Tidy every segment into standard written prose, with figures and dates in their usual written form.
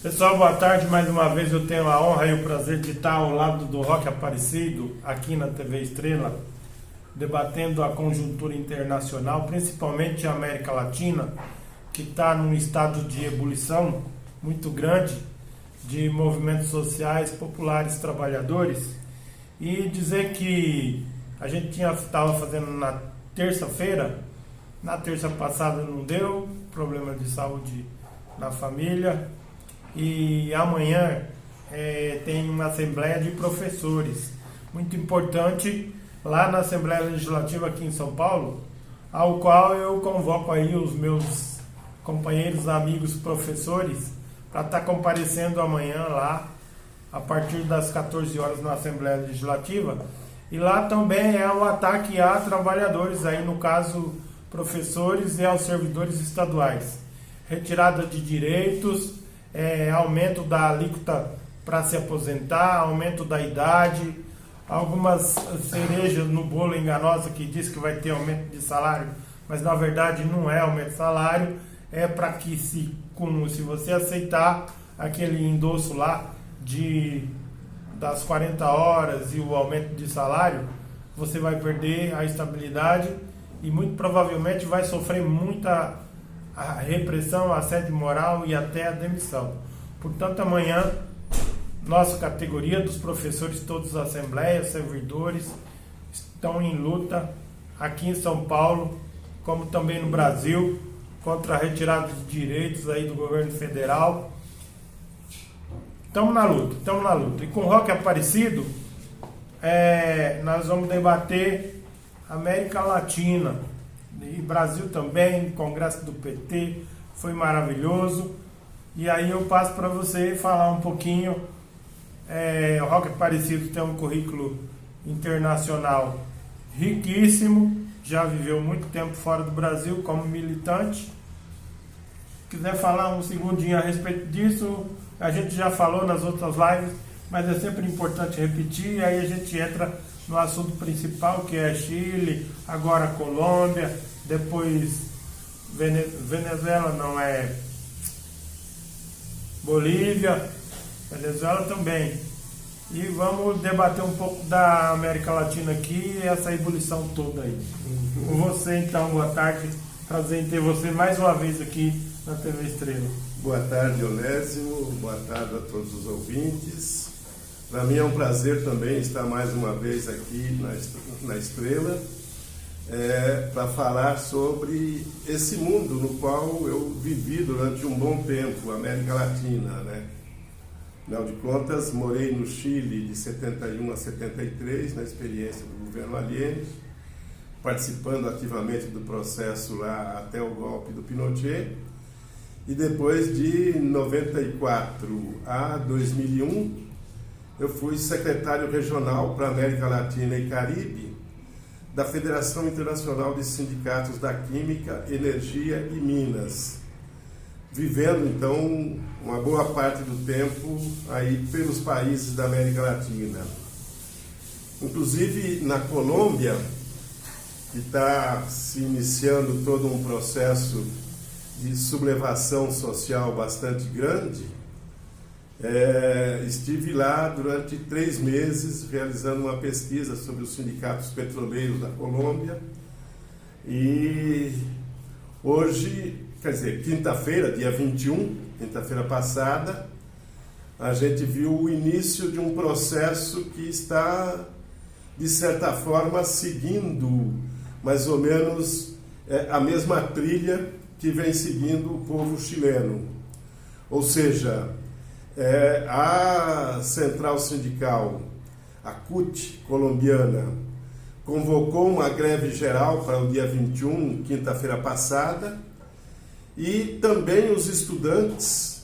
Pessoal, boa tarde. Mais uma vez eu tenho a honra e o prazer de estar ao lado do Roque Aparecido, aqui na TV Estrela, debatendo a conjuntura internacional, principalmente a América Latina, que está num estado de ebulição muito grande de movimentos sociais, populares, trabalhadores. E dizer que a gente estava fazendo na terça-feira, na terça passada não deu, problema de saúde na família. E amanhã tem uma assembleia de professores, muito importante, lá na Assembleia Legislativa aqui em São Paulo, ao qual eu convoco aí os meus companheiros, amigos, professores, para estar comparecendo amanhã lá, a partir das 14 horas na Assembleia Legislativa. E lá também é o ataque a trabalhadores, aí no caso professores e aos servidores estaduais. Retirada de direitos, aumento da alíquota para se aposentar, aumento da idade, algumas cerejas no bolo enganosa que diz que vai ter aumento de salário, mas na verdade não é aumento de salário, é para que se você aceitar aquele endosso lá das 40 horas e o aumento de salário, você vai perder a estabilidade e muito provavelmente vai sofrer muita a repressão, assédio moral e até a demissão. Portanto, amanhã, nossa categoria dos professores, todos da Assembleia, servidores, estão em luta aqui em São Paulo, como também no Brasil, contra a retirada de direitos aí do governo federal. Estamos na luta. E com o Roque Aparecido, nós vamos debater América Latina, e Brasil também, Congresso do PT, foi maravilhoso. E aí eu passo para você falar um pouquinho. O Roque Aparecido tem um currículo internacional riquíssimo, já viveu muito tempo fora do Brasil como militante. Quiser falar um segundinho a respeito disso, a gente já falou nas outras lives, mas é sempre importante repetir, e aí a gente entra no assunto principal, que é Chile, agora Colômbia, depois Venezuela, não é Bolívia, Venezuela também. E vamos debater um pouco da América Latina aqui, essa ebulição toda aí. Com você então, boa tarde, prazer em ter você mais uma vez aqui na TV Estrela. Boa tarde, Onésimo, boa tarde a todos os ouvintes. Para mim é um prazer também estar mais uma vez aqui na Estrela, para falar sobre esse mundo no qual eu vivi durante um bom tempo, a América Latina, né? Afinal de contas, morei no Chile de 71 a 73, na experiência do governo Allende, participando ativamente do processo lá até o golpe do Pinochet. E depois de 94 a 2001, eu fui secretário regional para a América Latina e Caribe da Federação Internacional de Sindicatos da Química, Energia e Minas, vivendo então uma boa parte do tempo aí pelos países da América Latina. Inclusive na Colômbia, que está se iniciando todo um processo de sublevação social bastante grande, estive lá durante 3 meses realizando uma pesquisa sobre os sindicatos petroleiros da Colômbia. E hoje, quinta-feira, dia 21, quinta-feira passada, a gente viu o início de um processo que está, de certa forma, seguindo mais ou menos a mesma trilha que vem seguindo o povo chileno. Ou seja, a central sindical, a CUT colombiana, convocou uma greve geral para o dia 21, quinta-feira passada, e também os estudantes,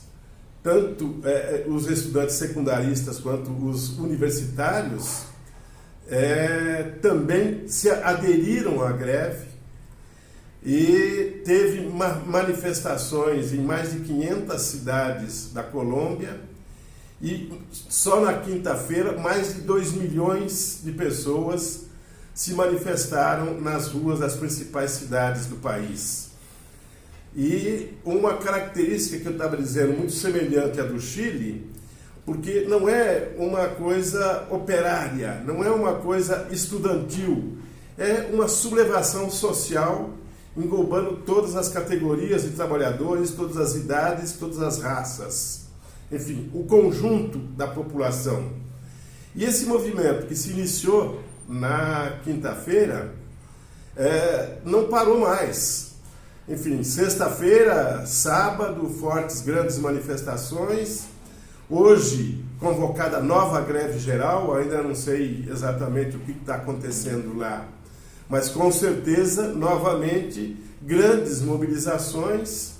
tanto os estudantes secundaristas quanto os universitários, também se aderiram à greve, e teve manifestações em mais de 500 cidades da Colômbia, e só na quinta-feira mais de 2 milhões de pessoas se manifestaram nas ruas das principais cidades do país. e uma característica que eu estava dizendo muito semelhante à do Chile, porque não é uma coisa operária, não é uma coisa estudantil, é uma sublevação social englobando todas as categorias de trabalhadores, todas as idades, todas as raças, enfim, o conjunto da população. E esse movimento que se iniciou na quinta-feira não parou mais. Enfim, sexta-feira, sábado, fortes, grandes manifestações. Hoje, convocada nova greve geral, ainda não sei exatamente o que está acontecendo lá, mas com certeza, novamente, grandes mobilizações.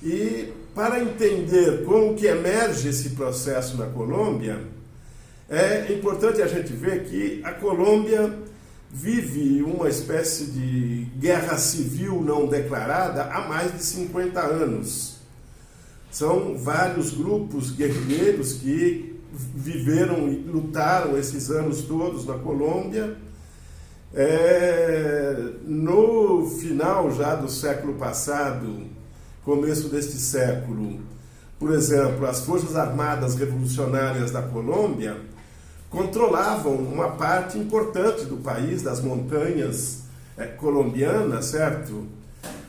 E para entender como que emerge esse processo na Colômbia, é importante a gente ver que a Colômbia vive uma espécie de guerra civil não declarada há mais de 50 anos. São vários grupos guerrilheiros que viveram e lutaram esses anos todos na Colômbia. No final já do século passado, começo deste século, por exemplo, as Forças Armadas Revolucionárias da Colômbia controlavam uma parte importante do país, das montanhas colombianas, certo?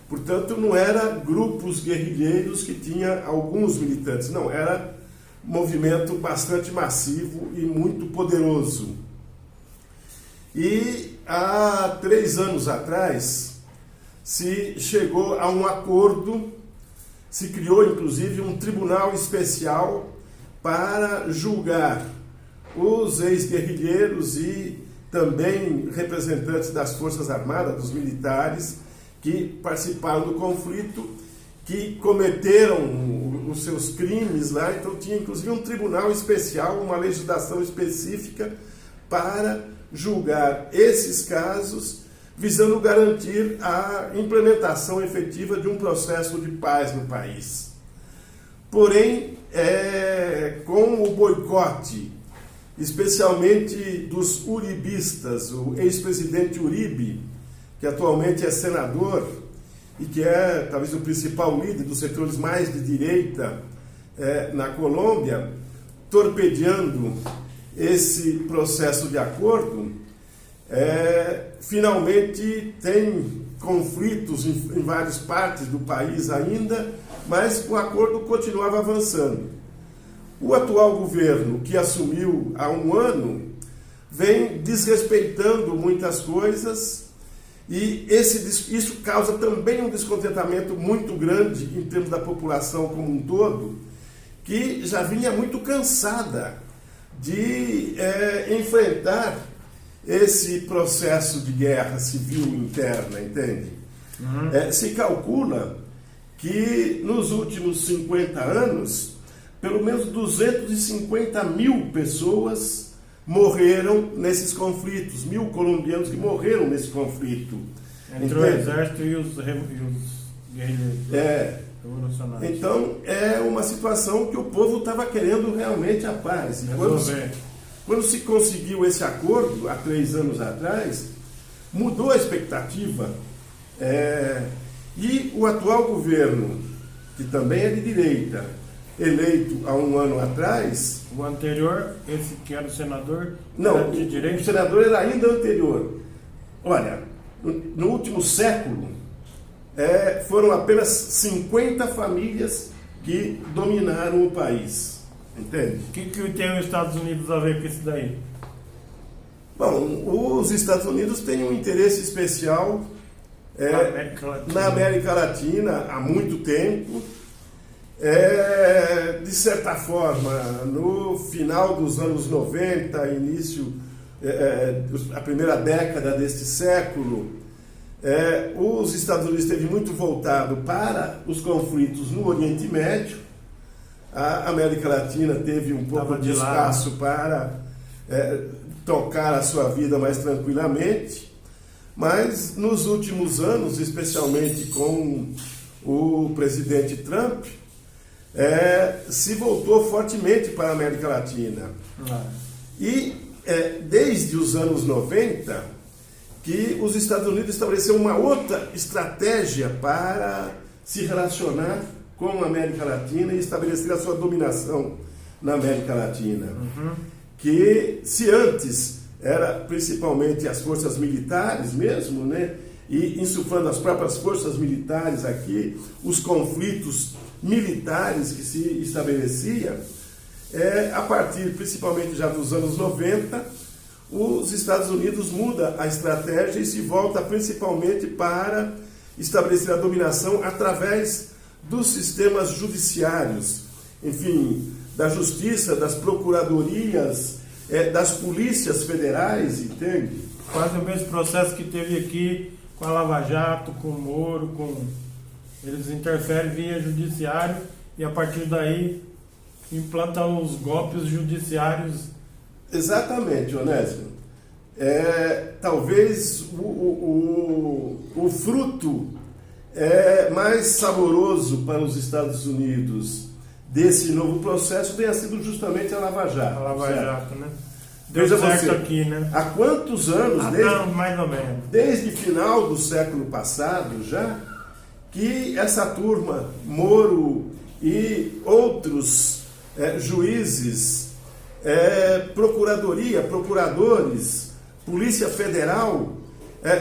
Portanto, não era grupos guerrilheiros que tinha alguns militantes, não, era um movimento bastante massivo e muito poderoso. E há 3 anos atrás se chegou a um acordo, se criou inclusive um tribunal especial para julgar os ex-guerrilheiros e também representantes das Forças Armadas, dos militares, que participaram do conflito, que cometeram os seus crimes lá. Então tinha inclusive um tribunal especial, uma legislação específica para julgar esses casos, visando garantir a implementação efetiva de um processo de paz no país. Porém, com o boicote, especialmente dos uribistas, o ex-presidente Uribe, que atualmente é senador e que é talvez o principal líder dos setores mais de direita na Colômbia, torpedeando esse processo de acordo, finalmente tem conflitos em várias partes do país ainda, mas o acordo continuava avançando. O atual governo, que assumiu há 1 ano, vem desrespeitando muitas coisas e isso causa também um descontentamento muito grande em termos da população como um todo, que já vinha muito cansada de enfrentar esse processo de guerra civil interna, entende? Se calcula que nos últimos 50 anos, pelo menos 250 mil pessoas morreram nesses conflitos, 1.000 colombianos que morreram nesse conflito. Entre o exército e os guerrilheiros revolucionários. Então, é uma situação que o povo estava querendo realmente a paz. Quando se conseguiu esse acordo, há 3 anos atrás, mudou a expectativa. E o atual governo, que também é de direita, eleito há 1 ano atrás... O anterior, esse que era o senador, não, era de direita? O senador era ainda anterior. Olha, no último século, foram apenas 50 famílias que dominaram o país. Entende? O que tem os Estados Unidos a ver com isso daí? Bom, os Estados Unidos têm um interesse especial na América Latina há muito tempo. De certa forma, no final dos anos 90, início, a primeira década deste século, os Estados Unidos esteve muito voltado para os conflitos no Oriente Médio. A América Latina teve um pouco de espaço para tocar a sua vida mais tranquilamente, mas nos últimos anos, especialmente com o presidente Trump, se voltou fortemente para a América Latina. E desde os anos 90 que os Estados Unidos estabeleceram uma outra estratégia para se relacionar com a América Latina e estabelecer a sua dominação na América Latina. Que se antes era principalmente as forças militares mesmo, né? E insuflando as próprias forças militares aqui, os conflitos militares que se estabelecia, a partir principalmente já dos anos 90, os Estados Unidos muda a estratégia e se volta principalmente para estabelecer a dominação através dos sistemas judiciários, enfim, da justiça, das procuradorias, das polícias federais, entende? Quase o mesmo processo que teve aqui com a Lava Jato, com o Moro, eles interferem via judiciário e a partir daí implantam os golpes judiciários. Exatamente, Onésimo. Talvez o fruto mais saboroso para os Estados Unidos desse novo processo tenha sido justamente a Lava Jato. A Lava Jato, né? Deu certo aqui, né? Há quantos anos, mais ou menos. Desde final do século passado já, que essa turma, Moro e outros juízes, procuradoria, procuradores, Polícia Federal,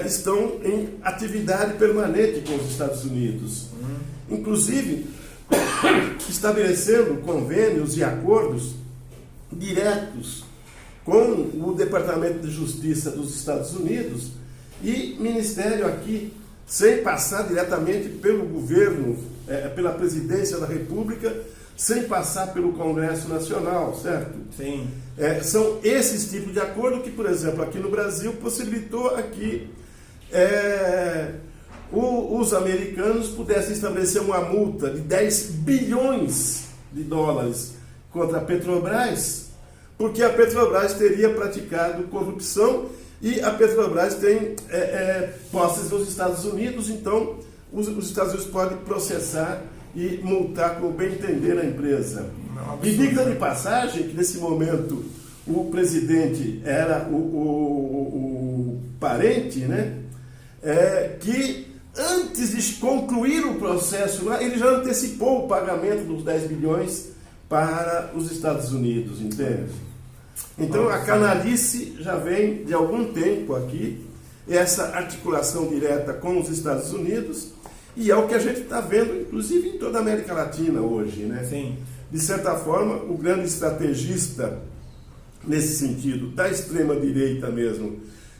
estão em atividade permanente com os Estados Unidos. Inclusive, estabelecendo convênios e acordos diretos com o Departamento de Justiça dos Estados Unidos e Ministério aqui, sem passar diretamente pelo governo, pela Presidência da República, sem passar pelo Congresso Nacional, certo? Sim. São esses tipos de acordo que, por exemplo, aqui no Brasil, possibilitou aqui os americanos pudessem estabelecer uma multa de 10 bilhões de dólares contra a Petrobras, porque a Petrobras teria praticado corrupção e a Petrobras tem posses nos Estados Unidos, então os Estados Unidos podem processar e multar como bem entender a empresa. E diga de passagem que nesse momento o presidente era o parente, né? Que antes de concluir o processo lá, ele já antecipou o pagamento dos 10 bilhões para os Estados Unidos, entende? Então a canalice já vem de algum tempo aqui, essa articulação direta com os Estados Unidos, e é o que a gente está vendo, inclusive em toda a América Latina hoje, né? Sim. De certa forma, o grande estrategista nesse sentido, da extrema-direita mesmo,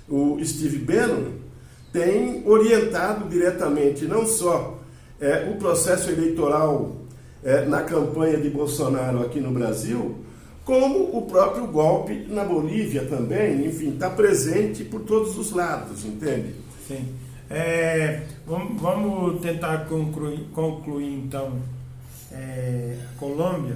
o Steve Bannon, tem orientado diretamente não só o processo eleitoral na campanha de Bolsonaro aqui no Brasil, como o próprio golpe na Bolívia também, enfim, está presente por todos os lados, entende? Sim. Vamos tentar concluir então a Colômbia.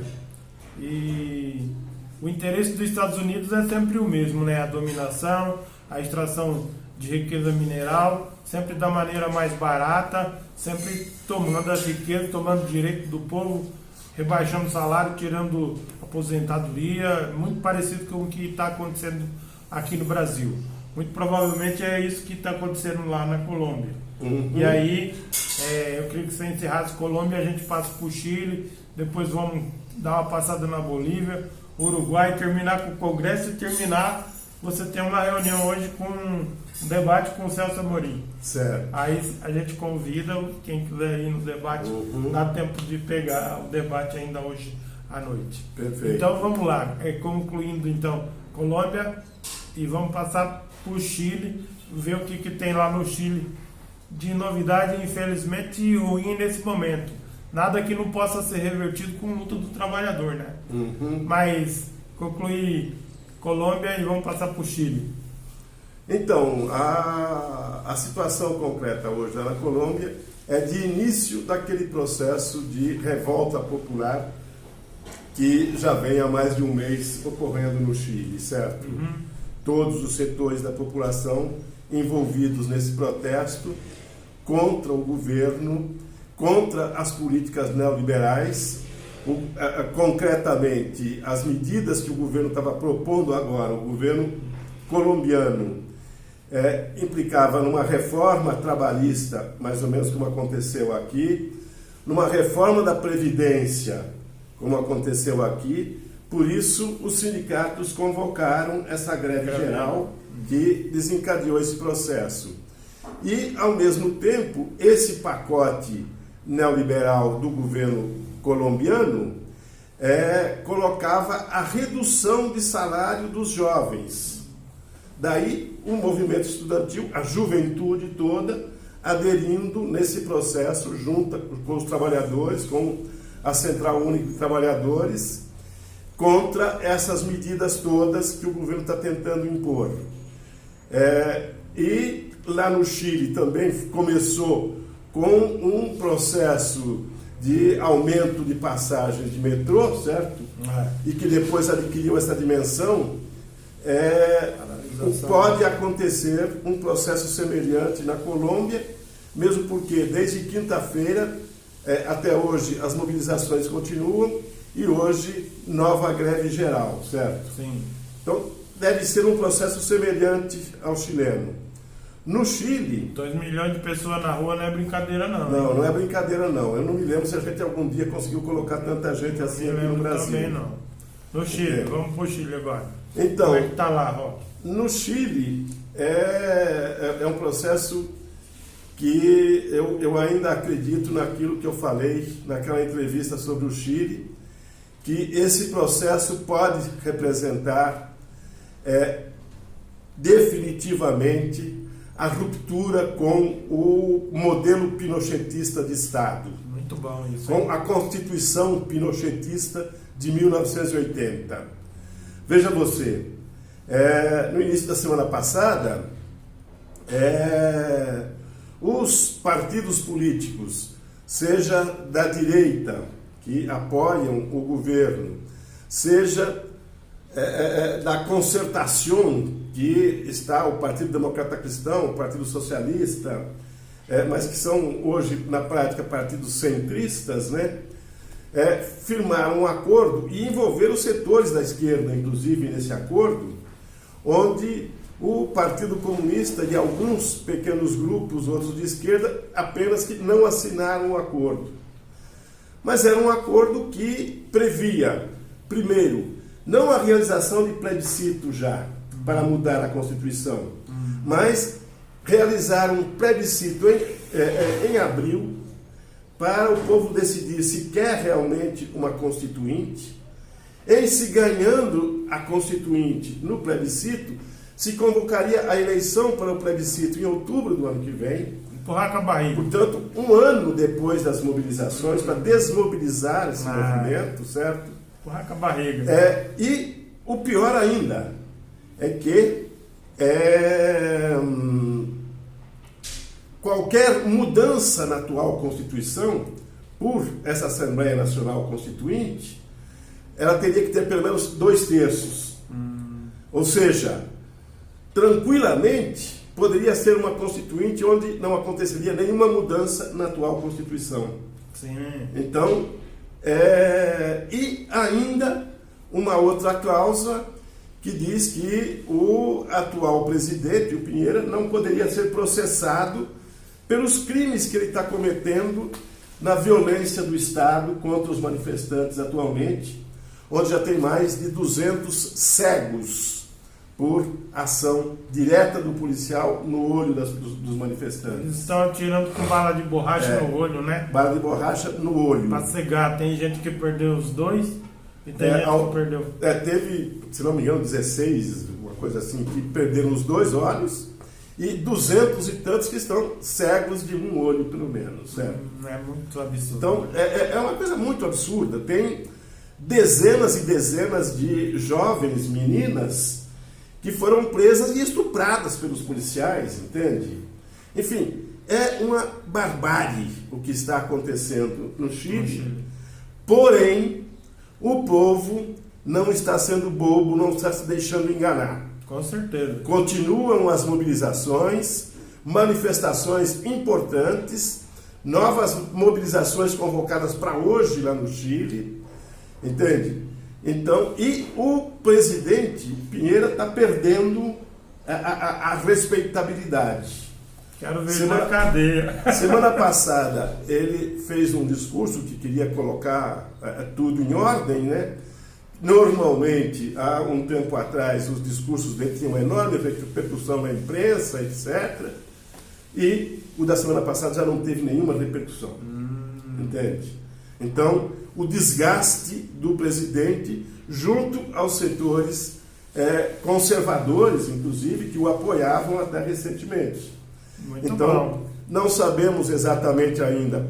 E o interesse dos Estados Unidos é sempre o mesmo, né? A dominação, a extração de riqueza mineral, sempre da maneira mais barata, sempre tomando as riquezas, tomando o direito do povo, rebaixando o salário, tirando aposentadoria, muito parecido com o que está acontecendo aqui no Brasil. Muito provavelmente é isso que está acontecendo lá na Colômbia. E aí, eu queria que você encerrasse Colômbia, a gente passa para o Chile, depois vamos dar uma passada na Bolívia, Uruguai, terminar com o Congresso e terminar, você tem uma reunião hoje com um debate com o Celso Amorim. Certo. Aí a gente convida quem quiser ir no debate, dá tempo de pegar o debate ainda hoje à noite. Perfeito. Então vamos lá, concluindo então Colômbia e vamos passar para o Chile, ver o que tem lá no Chile de novidade, infelizmente ruim nesse momento. Nada que não possa ser revertido com luta do trabalhador, né? Mas concluir Colômbia e vamos passar para o Chile. Então, a situação concreta hoje na Colômbia é de início daquele processo de revolta popular que já vem há mais de um mês ocorrendo no Chile, certo? Todos os setores da população envolvidos nesse protesto contra o governo, contra as políticas neoliberais, concretamente as medidas que o governo estava propondo agora, o governo colombiano, implicava numa reforma trabalhista, mais ou menos como aconteceu aqui, numa reforma da Previdência, como aconteceu aqui. Por isso, os sindicatos convocaram essa greve geral que desencadeou esse processo. E, ao mesmo tempo, esse pacote neoliberal do governo colombiano colocava a redução de salário dos jovens. Daí, o movimento estudantil, a juventude toda, aderindo nesse processo junto com os trabalhadores, com a Central Única de Trabalhadores, contra essas medidas todas que o governo está tentando impor. E lá no Chile também começou com um processo de aumento de passagens de metrô, certo? E que depois adquiriu essa dimensão. Pode acontecer um processo semelhante na Colômbia, mesmo porque desde quinta-feira até hoje as mobilizações continuam e hoje nova greve geral, certo? Sim. Então deve ser um processo semelhante ao chileno. No Chile... 2 milhões de pessoas na rua não é brincadeira não. Não, não é brincadeira não. Eu não me lembro se a gente algum dia conseguiu colocar tanta gente assim aqui no Brasil. Também não. No Chile, vamos pro Chile agora. Então, como é que tá lá, Roque? No Chile é um processo que eu ainda acredito naquilo que eu falei naquela entrevista sobre o Chile, que esse processo pode representar definitivamente a ruptura com o modelo pinochetista de Estado. Muito bom isso. Com a Constituição pinochetista de 1980. Veja você, no início da semana passada, os partidos políticos, seja da direita, que apoiam o governo, seja da concertação, que está o Partido Democrata Cristão, o Partido Socialista, mas que são hoje, na prática, partidos centristas, né? Firmaram um acordo e envolveram os setores da esquerda, inclusive, nesse acordo, onde o Partido Comunista e alguns pequenos grupos, outros de esquerda, apenas que não assinaram o acordo. Mas era um acordo que previa, primeiro, não a realização de plebiscito já, para mudar a Constituição, mas realizar um plebiscito em abril, para o povo decidir se quer realmente uma Constituinte. Em se ganhando a Constituinte no plebiscito, se convocaria a eleição para o plebiscito em outubro do ano que vem. Empurrar com a barriga. Portanto, um ano depois das mobilizações, para desmobilizar esse movimento, certo? Empurrar com a barriga. E o pior ainda é que qualquer mudança na atual Constituição, por essa Assembleia Nacional Constituinte, ela teria que ter pelo menos 2/3. Ou seja, tranquilamente poderia ser uma Constituinte onde não aconteceria nenhuma mudança na atual Constituição. Sim. Então, e ainda uma outra cláusula que diz que o atual presidente, o Piñera, não poderia ser processado pelos crimes que ele está cometendo na violência do Estado contra os manifestantes atualmente, onde já tem mais de 200 cegos por ação direta do policial no olho dos manifestantes. Eles estão atirando com bala de borracha no olho, né? Bala de borracha no olho. Para cegar. Tem gente que perdeu os dois e tem gente que perdeu. Teve, se não me engano, 16, uma coisa assim, que perderam os 2 olhos, e 200 e tantos que estão cegos de um olho, pelo menos. Certo? É muito absurdo. Então, é uma coisa muito absurda. Tem dezenas e dezenas de jovens meninas que foram presas e estupradas pelos policiais, entende? Enfim, é uma barbárie o que está acontecendo no Chile. Porém, o povo não está sendo bobo, não está se deixando enganar. Com certeza. Continuam as mobilizações, manifestações importantes, novas mobilizações convocadas para hoje lá no Chile, entende? Então, e o presidente Piñera está perdendo a respeitabilidade. Quero ver na cadeia. Semana passada ele fez um discurso que queria colocar tudo em ordem, né? Normalmente, há um tempo atrás, os discursos dele tinham uma enorme repercussão na imprensa, etc. E o da semana passada já não teve nenhuma repercussão. Entende? Então, o desgaste do presidente junto aos setores conservadores, inclusive, que o apoiavam até recentemente. Muito então, bom. Não sabemos exatamente ainda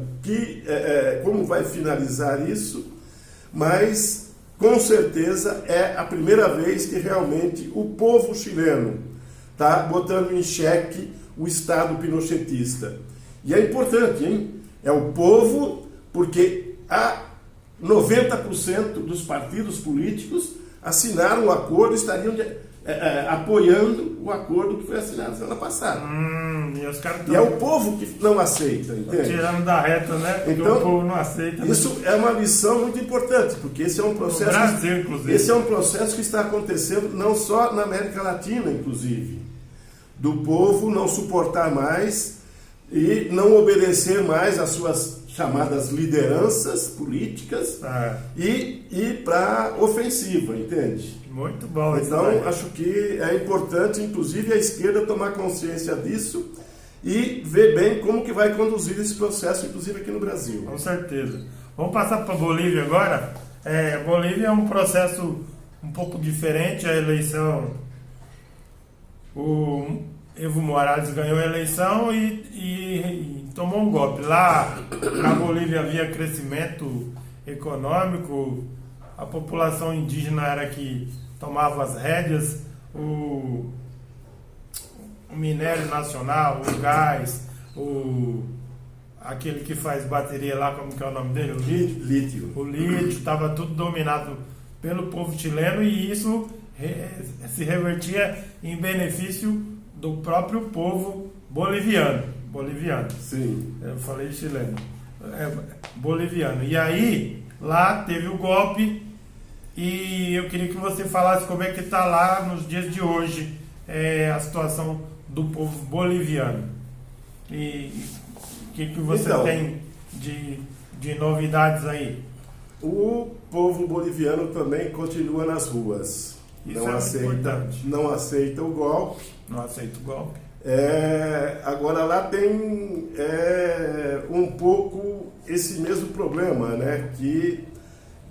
como vai finalizar isso, mas com certeza é a primeira vez que realmente o povo chileno está botando em xeque o Estado pinochetista. E é importante, hein? É o povo, porque há 90% dos partidos políticos assinaram o acordo, estariam apoiando o acordo que foi assinado semana passada. E é o povo que não aceita, entende? Tirando da reta, né? Porque então, o povo não aceita. Isso é uma lição muito importante, porque esse é um processo. No Brasil, inclusive. Esse é um processo que está acontecendo não só na América Latina, inclusive, do povo não suportar mais e não obedecer mais às suas chamadas lideranças políticas e ir para a ofensiva, entende? Muito bom. Então, acho que é importante, inclusive, a esquerda tomar consciência disso e ver bem como que vai conduzir esse processo, inclusive aqui no Brasil. Com certeza. Vamos passar para a Bolívia agora. Bolívia é um processo um pouco diferente. A eleição, o Evo Morales ganhou a eleição e tomou um golpe. Lá na Bolívia havia crescimento econômico, a população indígena era que tomava as rédeas, o minério nacional, o gás, aquele que faz bateria lá, como que é o nome dele? O lítio. O lítio, estava tudo dominado pelo povo chileno e isso se revertia em benefício do próprio povo boliviano. Sim. Eu falei chileno. Boliviano. E aí, lá teve o golpe e eu queria que você falasse como é que está lá nos dias de hoje a situação do povo boliviano. E o que você tem de novidades aí? O povo boliviano também continua nas ruas. Isso importante. Não aceita o golpe. Não aceita o golpe. Agora lá tem um pouco esse mesmo problema, né? Que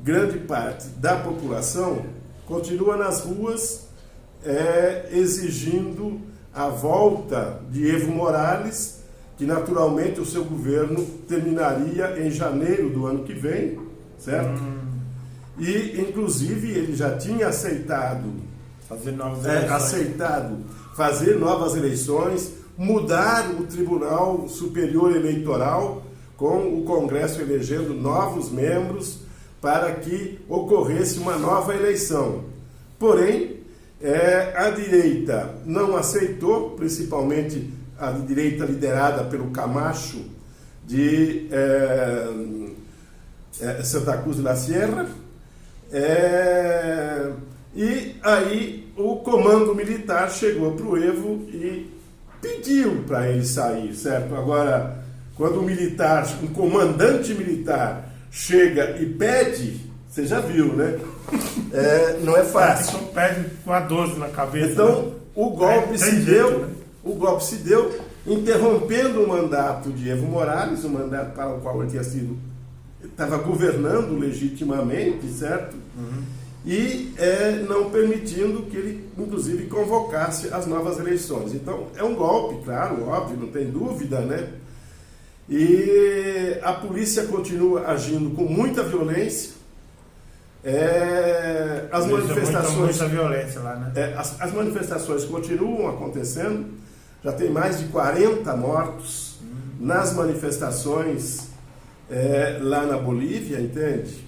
grande parte da população continua nas ruas exigindo a volta de Evo Morales, que naturalmente o seu governo terminaria em janeiro do ano que vem, certo? E inclusive ele já tinha aceitado fazer novas eleições, mudar o Tribunal Superior Eleitoral, com o Congresso elegendo novos membros para que ocorresse uma nova eleição. Porém, a direita não aceitou, principalmente a direita liderada pelo Camacho de Santa Cruz de la Sierra, e aí o comando militar chegou para o Evo e pediu para ele sair, certo? Agora, quando um comandante militar chega e pede, você já viu, né? Não é fácil. Pede com a 12 na cabeça. Então, né? o golpe se deu interrompendo o mandato de Evo Morales, o mandato para o qual ele estava governando legitimamente, certo? E não permitindo que ele, inclusive, convocasse as novas eleições. Então, é um golpe, claro, óbvio, não tem dúvida, né? E a polícia continua agindo com muita violência. As manifestações... Muita violência lá, né? As manifestações continuam acontecendo, já tem mais de 40 mortos nas manifestações lá na Bolívia, entende?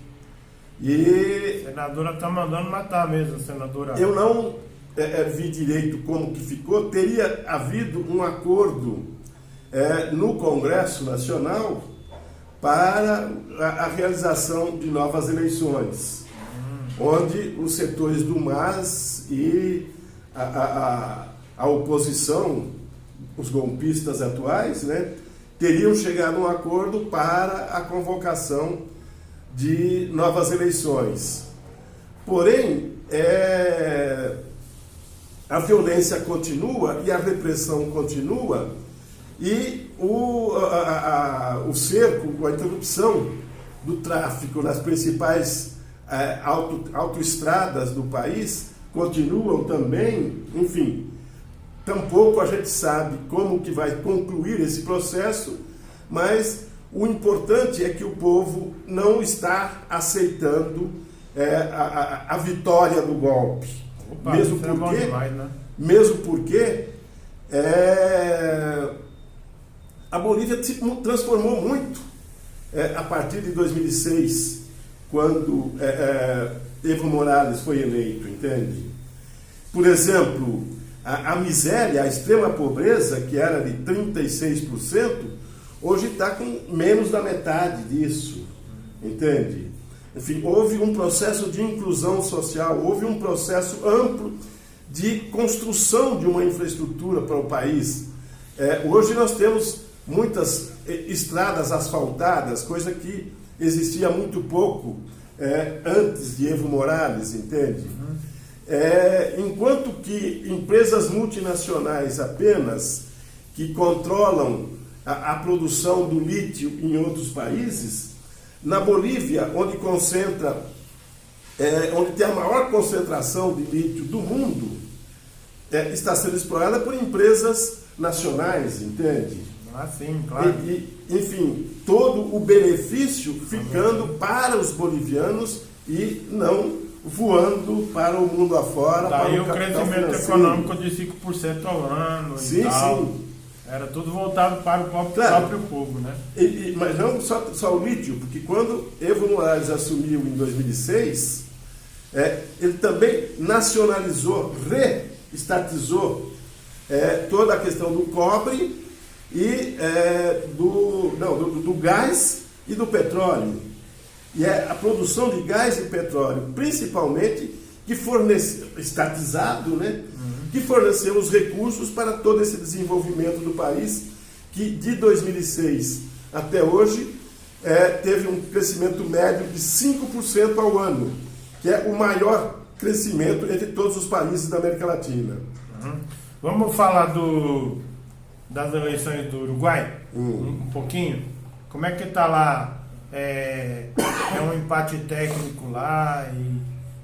E a senadora está mandando matar mesmo, a senadora. Eu não vi direito como que ficou. Teria havido um acordo no Congresso Nacional para a realização de novas eleições, onde os setores do MAS e a oposição os golpistas atuais, né, teriam chegado a um acordo para a convocação de novas eleições. Porém, a violência continua e a repressão continua, e o cerco, a interrupção do tráfico nas principais autoestradas do país continuam também. Enfim, tampouco a gente sabe como que vai concluir esse processo, mas o importante é que o povo não está aceitando a vitória do golpe. Opa, mesmo porque a Bolívia se transformou muito a partir de 2006, quando Evo Morales foi eleito, entende? Por exemplo, a miséria, a extrema pobreza, que era de 36%, hoje está com menos da metade disso, entende? Enfim, houve um processo de inclusão social, houve um processo amplo de construção de uma infraestrutura para o país. Hoje nós temos muitas estradas asfaltadas, coisa que existia muito pouco antes de Evo Morales, entende? Enquanto que empresas multinacionais apenas que controlam a produção do lítio em outros países, na Bolívia, onde tem a maior concentração de lítio do mundo, está sendo explorada por empresas nacionais, entende? Ah, sim, claro. Enfim, todo o benefício ficando para os bolivianos e não voando para o mundo afora. Daí para o crescimento econômico de 5% ao ano sim, e tal. Sim. Era tudo voltado para o próprio povo, né? Mas não só o lítio, porque quando Evo Morales assumiu em 2006, ele também nacionalizou, reestatizou toda a questão do cobre e do gás e do petróleo. E a produção de gás e petróleo, principalmente, que estatizado, né? Que forneceu os recursos para todo esse desenvolvimento do país, que de 2006 até hoje teve um crescimento médio de 5% ao ano, que é o maior crescimento entre todos os países da América Latina. Vamos falar das eleições do Uruguai? Um pouquinho? Como é que está lá? É um empate técnico lá? E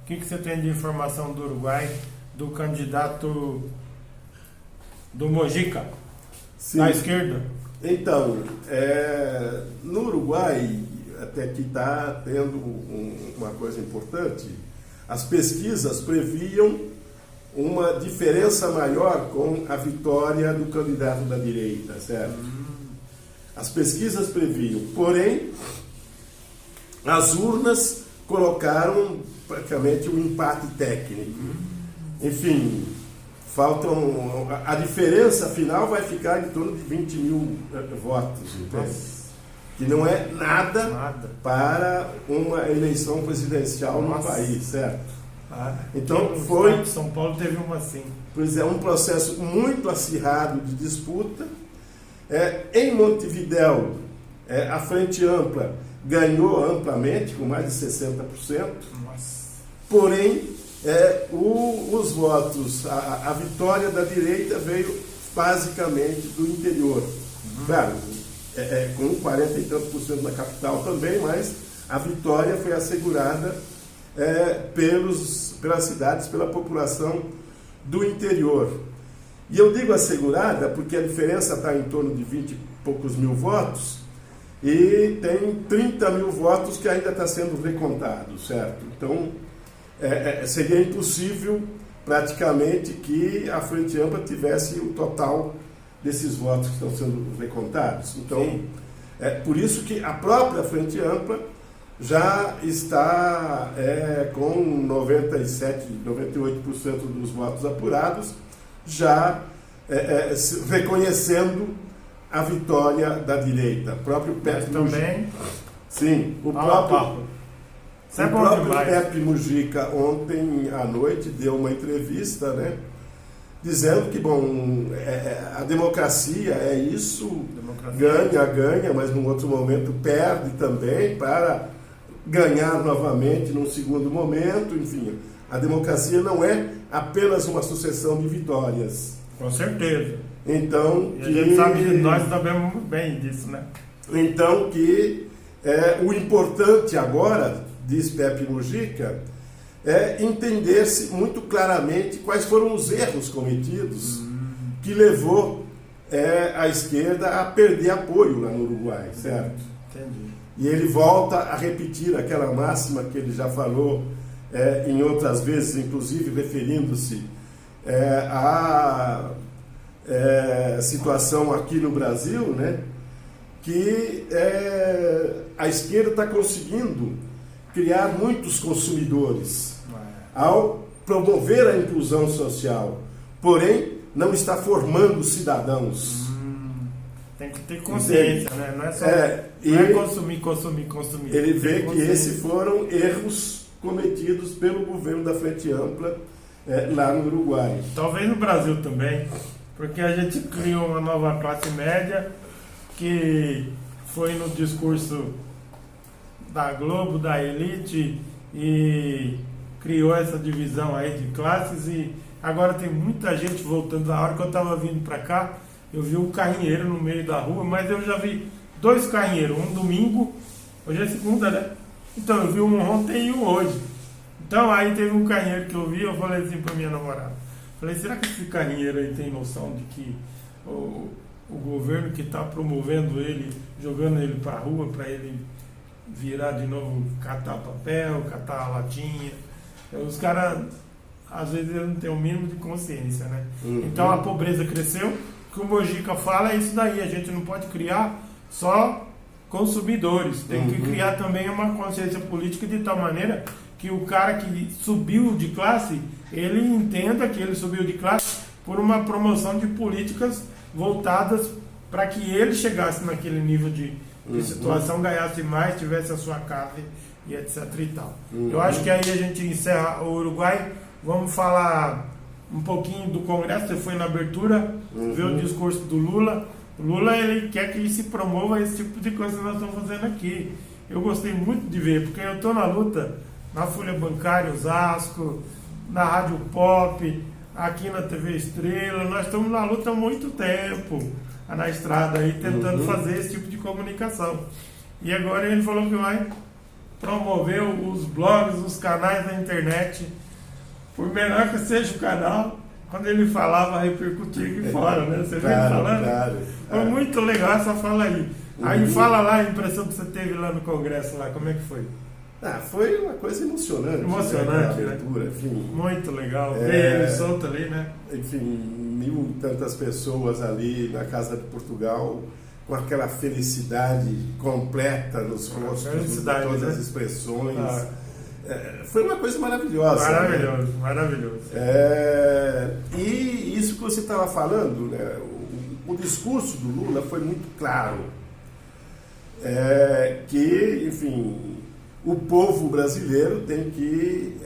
o que você tem de informação do Uruguai, do candidato do Mojica, da esquerda? Então, no Uruguai, até que está tendo uma coisa importante, as pesquisas previam uma diferença maior com a vitória do candidato da direita, certo? As pesquisas previam, porém, as urnas colocaram praticamente um empate técnico. Enfim, a diferença final vai ficar em torno de 20 mil votos, entende? Que não é nada para uma eleição presidencial no país, certo? Então São Paulo teve uma assim. Pois um processo muito acirrado de disputa. Em Montevidéu, a Frente Ampla ganhou amplamente, com mais de 60%. Porém, os votos, a vitória da direita veio basicamente do interior. Claro, com 40 e tantos por cento na capital também, mas a vitória foi assegurada pelas cidades, pela população do interior. E eu digo assegurada porque a diferença está em torno de 20 e poucos mil votos e tem 30 mil votos que ainda está sendo recontado, certo? Então, seria impossível praticamente que a Frente Ampla tivesse o total desses votos que estão sendo recontados. Então, por isso que a própria Frente Ampla já está com 97, 98% dos votos apurados, já reconhecendo a vitória da direita. O próprio Pepe também. Sim, o próprio Pepe Mujica ontem à noite deu uma entrevista, né, dizendo que, bom, a democracia é isso, Democracia. ganha, mas num outro momento perde também para ganhar novamente num segundo momento, enfim. A democracia não é apenas uma sucessão de vitórias. Com certeza. Então, E a gente sabe que nós sabemos bem disso, né? Então, o importante agora, diz Pepe Mujica, é entender-se muito claramente quais foram os erros cometidos que levou a esquerda a perder apoio lá no Uruguai, certo? Entendi. E ele volta a repetir aquela máxima que ele já falou em outras vezes, inclusive referindo-se à situação aqui no Brasil, né? Que a esquerda está conseguindo criar muitos consumidores ao promover a inclusão social, porém não está formando cidadãos. Tem que ter consciência, né? Não é só consumir. Ele vê que esses foram erros cometidos pelo governo da Frente Ampla lá no Uruguai. Talvez no Brasil também, porque a gente criou uma nova classe média que foi no discurso da Globo, da elite, e criou essa divisão aí de classes, e agora tem muita gente voltando. Na hora que eu estava vindo para cá, eu vi um carrinheiro no meio da rua, mas eu já vi 2 carrinheiros, um domingo, hoje é segunda, né? Então eu vi um ontem e um hoje. Então aí teve um carrinheiro que eu vi, eu falei assim para minha namorada, falei, será que esse carrinheiro aí tem noção de que o governo que está promovendo ele, jogando ele para a rua, para ele virar de novo, catar papel, catar latinha? Os caras, às vezes, não têm o mínimo de consciência, né? Então a pobreza cresceu. O que o Mujica fala é isso daí, a gente não pode criar só consumidores, tem que criar também uma consciência política de tal maneira que o cara que subiu de classe, ele entenda que ele subiu de classe por uma promoção de políticas voltadas para que ele chegasse naquele nível de situação, ganhasse mais, tivesse a sua casa e etc e tal. Eu acho que aí a gente encerra o Uruguai. Vamos falar um pouquinho do Congresso. Você foi na abertura, viu o discurso do Lula. O Lula, ele quer que se promova esse tipo de coisa que nós estamos fazendo aqui. Eu gostei muito de ver, porque eu estou na luta na Folha Bancária Osasco, na Rádio Pop, aqui na TV Estrela. Nós estamos na luta há muito tempo, na estrada aí, tentando fazer esse tipo de comunicação. E agora ele falou que vai promover os blogs, os canais da internet, por menor que seja o canal. Quando ele falava, repercutia aqui fora, né? Você viu ele falando? Claro. Foi muito legal essa fala aí. Aí fala lá a impressão que você teve lá no Congresso, lá, como é que foi? Foi uma coisa emocionante. Emocionante, né? Abertura, enfim. Muito legal. Ver ele solto ali, né? Enfim, 1.000 e tantas pessoas ali na Casa de Portugal, com aquela felicidade completa nos rostos, todas as expressões. Foi uma coisa maravilhosa. Maravilhoso, né? Maravilhoso. E isso que você estava falando, né? O discurso do Lula foi muito claro. Que, enfim, o povo brasileiro tem que...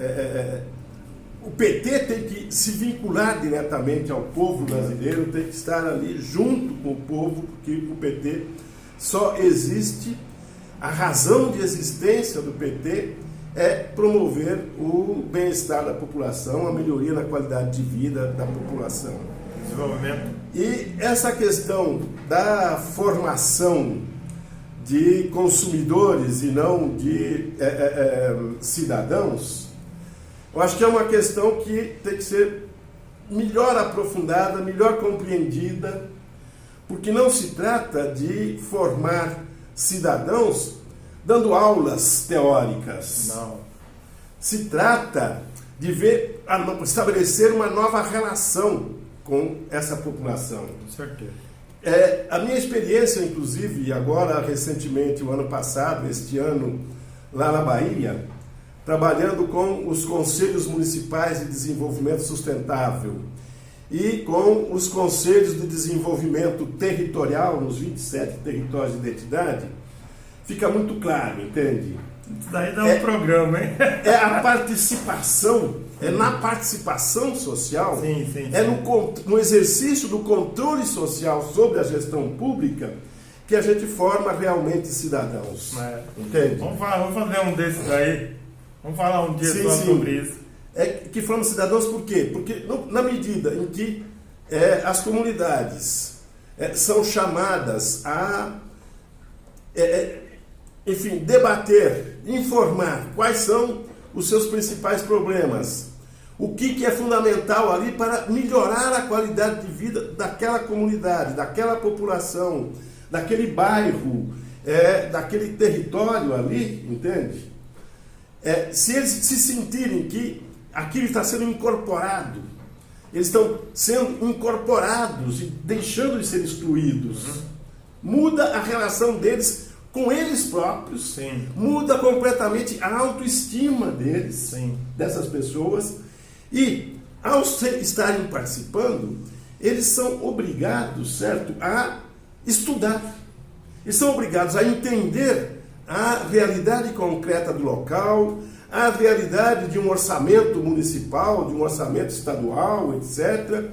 o PT tem que se vincular diretamente ao povo brasileiro, tem que estar ali junto com o povo, porque o PT só existe, a razão de existência do PT é promover o bem-estar da população, a melhoria na qualidade de vida da população. Desenvolvimento. E essa questão da formação de consumidores e não de cidadãos, eu acho que é uma questão que tem que ser melhor aprofundada, melhor compreendida, porque não se trata de formar cidadãos dando aulas teóricas. Não. Se trata de estabelecer uma nova relação com essa população. Com certeza. A minha experiência, inclusive, agora recentemente, o ano passado, este ano, lá na Bahia, trabalhando com os Conselhos Municipais de Desenvolvimento Sustentável e com os Conselhos de Desenvolvimento Territorial nos 27 territórios de identidade, fica muito claro, entende? Isso daí dá um programa, hein? É a participação, é na participação social, Sim. é no exercício do controle social sobre a gestão pública que a gente forma realmente cidadãos. Entende? Vamos fazer um desses aí. Vamos falar um dia só sobre isso. É que formam cidadãos por quê? Porque na medida em que as comunidades são chamadas a, enfim, debater, informar quais são os seus principais problemas, o que é fundamental ali para melhorar a qualidade de vida daquela comunidade, daquela população, daquele bairro, daquele território ali, entende? Se eles se sentirem que aquilo está sendo incorporado, eles estão sendo incorporados e deixando de ser excluídos, muda a relação deles com eles próprios, muda completamente a autoestima deles, dessas pessoas, e ao estarem participando, eles são obrigados, certo, a estudar. Eles são obrigados a entender a realidade concreta do local, a realidade de um orçamento municipal, de um orçamento estadual, etc.,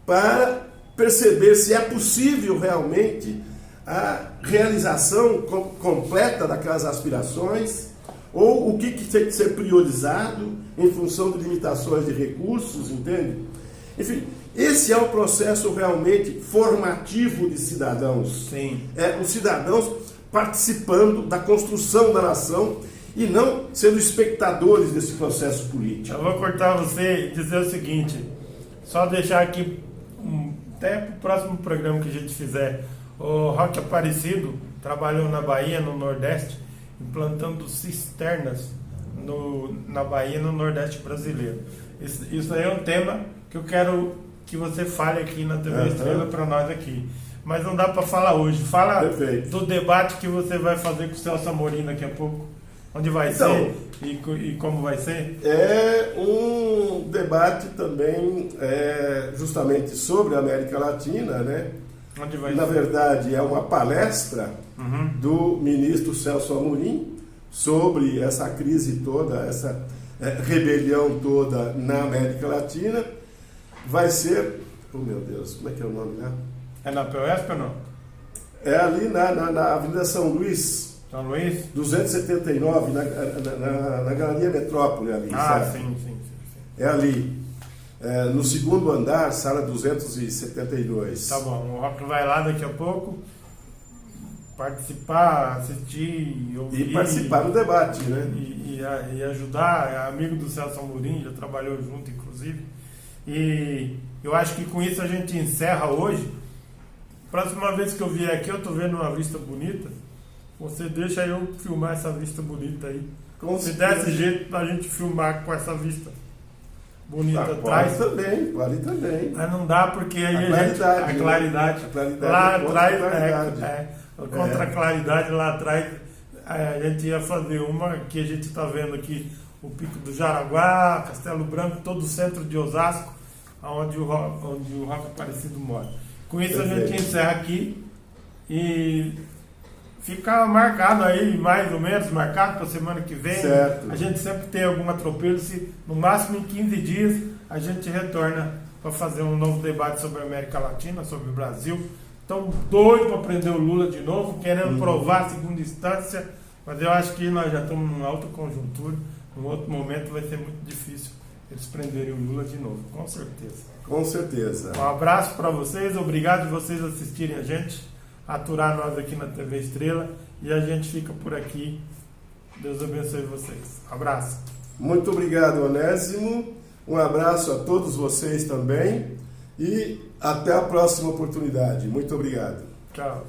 para perceber se é possível realmente a realização completa daquelas aspirações, ou o que tem que ser priorizado em função de limitações de recursos, entende? Enfim, esse é o processo realmente formativo de cidadãos. Os cidadãos participando da construção da nação e não sendo espectadores desse processo político. Eu vou cortar você e dizer o seguinte, só deixar aqui, até para o próximo programa que a gente fizer, o Roque Aparecido trabalhou na Bahia, no Nordeste, implantando cisternas na Bahia, no Nordeste brasileiro. Isso aí é um tema que eu quero que você fale aqui na TV Estrela para nós aqui. Mas não dá para falar hoje. Fala do debate que você vai fazer com o Celso Amorim daqui a pouco. Onde vai ser e como vai ser? É um debate também justamente sobre a América Latina, né? Onde vai Na ser? verdade, é uma palestra do ministro Celso Amorim sobre essa crise toda, essa rebelião toda na América Latina. Vai ser... Oh, meu Deus, como é que é o nome, né? É na POESP ou não? É ali na Avenida São Luís. São Luís? 279, na Galeria Metrópole ali. Sim. É ali. No segundo andar, sala 272. Tá bom, o Roque vai lá daqui a pouco participar, assistir, ouvir. E participar do debate, né? E ajudar, é amigo do Celso Amorim, já trabalhou junto, inclusive. E eu acho que com isso a gente encerra hoje. Próxima vez que eu vier aqui, eu tô vendo uma vista bonita. Você deixa eu filmar essa vista bonita aí. Se desse jeito pra gente filmar com essa vista bonita atrás. Pode também. Mas não dá porque aí a claridade lá atrás, contra a claridade lá atrás, a gente ia fazer uma que a gente está vendo aqui, o Pico do Jaraguá, Castelo Branco, todo o centro de Osasco, onde o Roque Aparecido mora. Com isso a gente encerra aqui e fica marcado aí, mais ou menos, marcado para a semana que vem. Certo. A gente sempre tem algum atropelo, se no máximo em 15 dias a gente retorna para fazer um novo debate sobre a América Latina, sobre o Brasil. Estão doidos para prender o Lula de novo, querendo provar a segunda instância, mas eu acho que nós já estamos numa alta conjuntura. Num outro momento vai ser muito difícil eles prenderem o Lula de novo, com certeza. Com certeza. Um abraço para vocês, obrigado de vocês assistirem a gente, aturar nós aqui na TV Estrela, e a gente fica por aqui. Deus abençoe vocês. Abraço. Muito obrigado, Onésimo. Um abraço a todos vocês também e até a próxima oportunidade. Muito obrigado. Tchau.